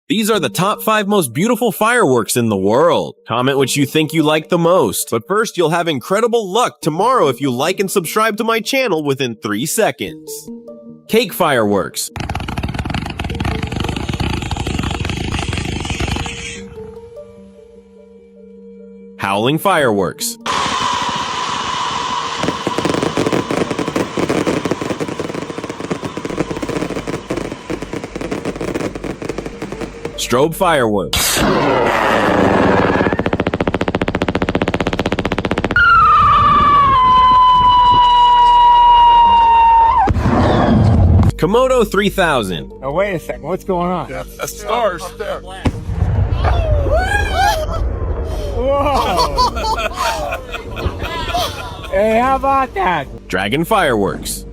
These are the top 5 most beautiful fireworks in the world. Comment which you think you like the most. But first, you'll have incredible luck tomorrow if you like and subscribe to my channel within 3 seconds. Cake fireworks. Howling fireworks. Strobe fireworks. Komodo 3000. Oh, wait a second. What's going on? That's stars. Whoa! Hey, how about that? Dragon fireworks.